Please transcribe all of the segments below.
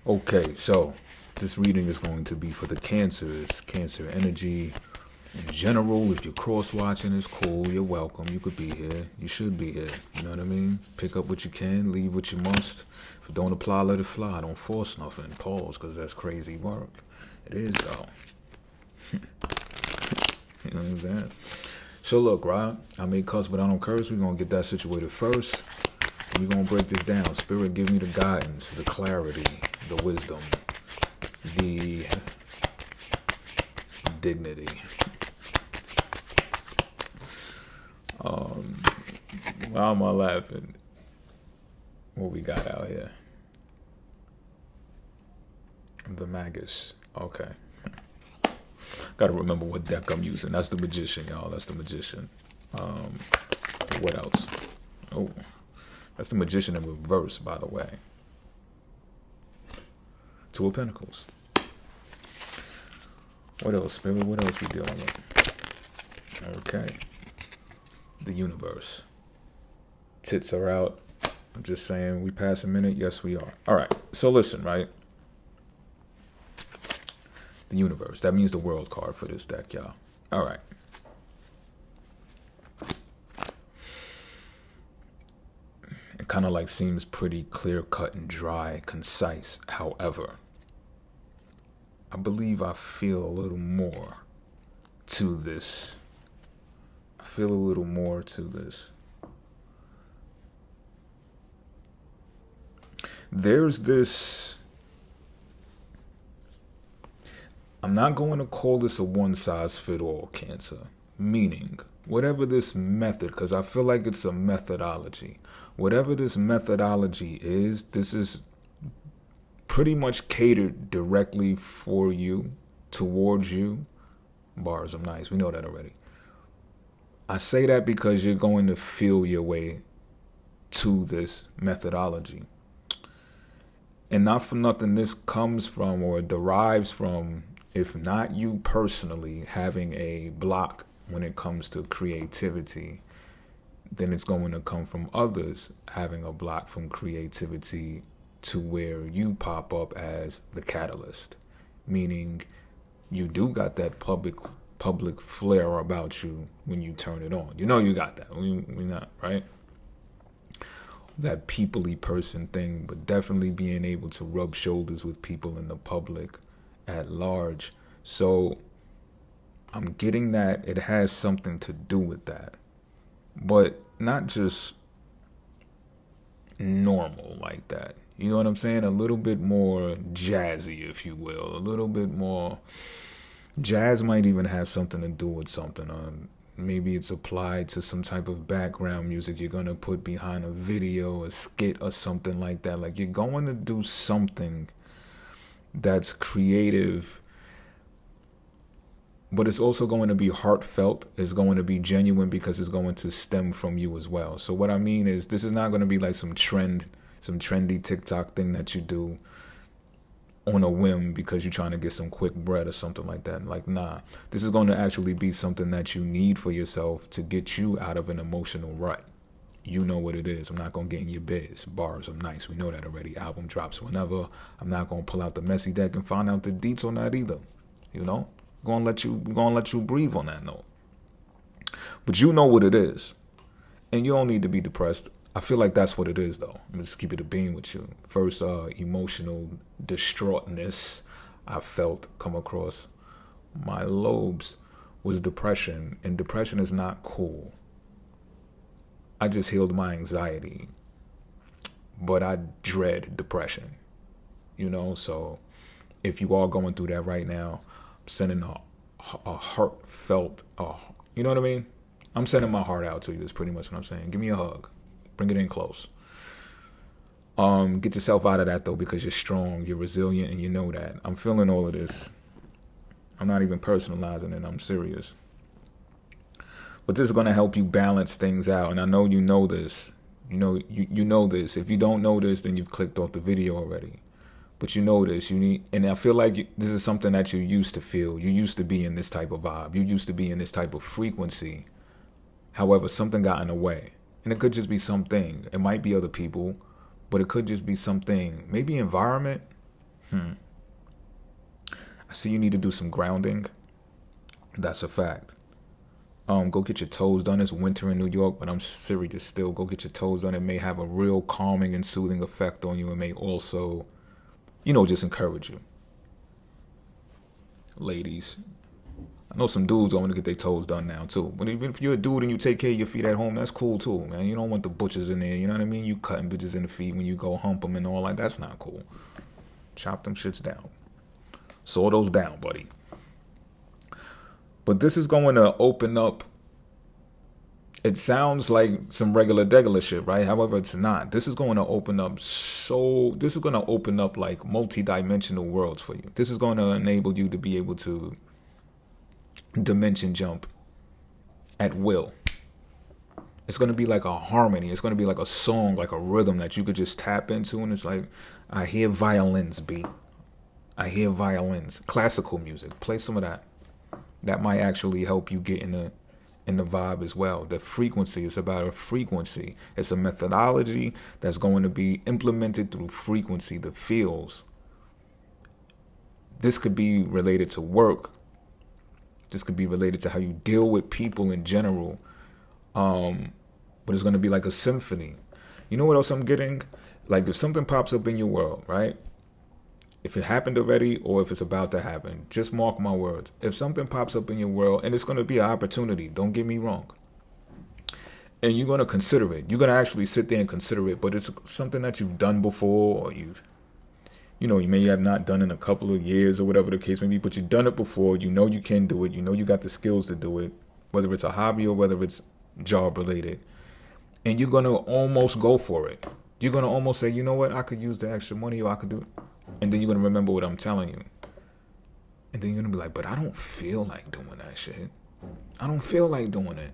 Okay, so this reading is going to be for the Cancers, Cancer energy in general. If you're cross watching, it's cool. You're welcome. You could be here. You should be here. You know what I mean? Pick up what you can, leave what you must. If it don't apply, let it fly. Don't force nothing. Pause, because that's crazy work. It is, though. You know what I'm saying? So look, right? I may cuss, but I don't curse. We're going to get that situated first. We're going to break this down. Spirit, give me the guidance, the clarity, the wisdom, the dignity. Why am I laughing? What we got out here? The Magus. Okay. Gotta remember what deck I'm using. That's the Magician, y'all. That's the Magician. What else? Oh, that's the Magician in reverse, by the way. Two of Pentacles. What else, Spirit? What else we dealing with? Okay. The Universe. Tits are out. I'm just saying, we pass a minute? Yes, we are. All right. So listen, right? The Universe. That means the World card for this deck, y'all. All right. It kind of like seems pretty clear cut and dry, concise. However, I believe I feel a little more to this. I feel a little more to this. There's this, I'm not going to call this a one-size-fits-all, Cancer. Meaning, whatever this method, because I feel like it's a methodology. Whatever this methodology is, this is pretty much catered directly for you, towards you. Bars, I'm nice. We know that already. I say that because you're going to feel your way to this methodology. And not for nothing, this comes from or derives from, if not you personally having a block when it comes to creativity, then it's going to come from others having a block from creativity to where you pop up as the catalyst. Meaning you do got that public flair about you when you turn it on. You know you got that. We not, right? That people-y person thing, but definitely being able to rub shoulders with people in the public at large. So I'm getting that it has something to do with that, but not just normal like that. You know what I'm saying? A little bit more jazzy, if you will. A little bit more. Jazz might even have something to do with something. Maybe it's applied to some type of background music you're going to put behind a video, a skit, or something like that. Like, you're going to do something that's creative, but it's also going to be heartfelt. It's going to be genuine because it's going to stem from you as well. So what I mean is, this is not going to be like some trendy TikTok thing that you do on a whim because you're trying to get some quick bread or something like that. Like, nah, this is going to actually be something that you need for yourself to get you out of an emotional rut. You know what it is. I'm not going to get in your biz. Bars, I'm nice. We know that already. Album drops whenever. I'm not going to pull out the messy deck and find out the deets on that either. You know? We're going to let you breathe on that note. But you know what it is. And you don't need to be depressed. I feel like that's what it is, though. I'm just keep it a being with you. First, emotional distraughtness I felt come across my lobes was depression. And depression is not cool. I just healed my anxiety. But I dread depression. You know, so if you are going through that right now, I'm sending a heartfelt, you know what I mean? I'm sending my heart out to you is pretty much what I'm saying. Give me a hug. Bring it in close. Get yourself out of that, though, because you're strong, you're resilient, and you know that. I'm feeling all of this. I'm not even personalizing it. I'm serious. But this is going to help you balance things out. And I know you know this. You know this. If you don't know this, then you've clicked off the video already. But you know this. And I feel like this is something that you used to feel. You used to be in this type of vibe. You used to be in this type of frequency. However, something got in the way. And it could just be something. It might be other people, but it could just be something. Maybe environment. I see you need to do some grounding. That's a fact. Go get your toes done. It's winter in New York, but I'm serious still. Go get your toes done. It may have a real calming and soothing effect on you. It may also, just encourage you. Ladies, I know some dudes want to get their toes done now too. But even if you're a dude and you take care of your feet at home, that's cool too, man. You don't want the butchers in there. You know what I mean? You cutting bitches in the feet when you go hump them and all that. That's not cool. Chop them shits down. Saw those down, buddy. But this is going to open up. It sounds like some regular shit, right? However, it's not. This is going to open up like multi-dimensional worlds for you. This is going to enable you to be able to dimension jump at will. It's going to be like a harmony. It's going to be like a song, like a rhythm that you could just tap into. And it's like, I hear violins beat. I hear violins. Classical music. Play some of that. That might actually help you get in the vibe as well. The frequency is about a frequency. It's a methodology that's going to be implemented through frequency, the feels. This could be related to work. This could be related to how you deal with people in general. But it's going to be like a symphony. You know what else I'm getting? Like if something pops up in your world, right? If it happened already or if it's about to happen, just mark my words. If something pops up in your world, and it's going to be an opportunity, don't get me wrong. And you're going to consider it. You're going to actually sit there and consider it. But it's something that you've done before, or you may have not done in a couple of years or whatever the case may be, but you've done it before. You know you can do it. You know you got the skills to do it, whether it's a hobby or whether it's job related. And you're going to almost go for it. You're going to almost say, you know what, I could use the extra money, or I could do it. And then you're going to remember what I'm telling you. And then you're going to be like, but I don't feel like doing that shit. I don't feel like doing it.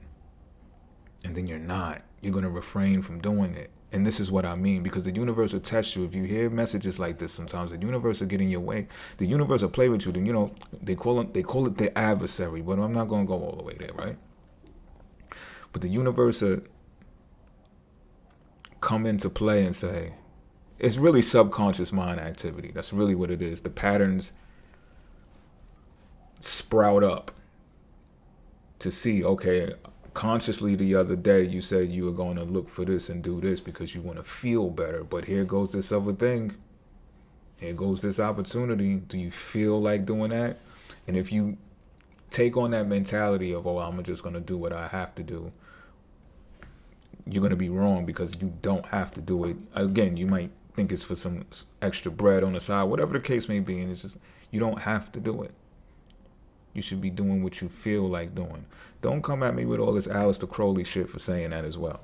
And then you're not. You're going to refrain from doing it. And this is what I mean, because the universe will test you. If you hear messages like this sometimes, the universe will get in your way. The universe will play with you. Then, they call it the adversary, but I'm not going to go all the way there, right? But the universe will come into play and say, it's really subconscious mind activity. That's really what it is. The patterns sprout up to see, okay, consciously the other day you said you were going to look for this and do this because you want to feel better. But here goes this other thing. Here goes this opportunity. Do you feel like doing that? And if you take on that mentality of, I'm just going to do what I have to do, you're going to be wrong, because you don't have to do it. Again, you might think it's for some extra bread on the side, whatever the case may be, and it's just, you don't have to do it. You should be doing what you feel like doing. Don't come at me with all this Aleister Crowley shit for saying that as well.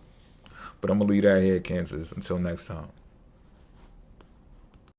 But I'm going to leave that here, Cancers. Until next time.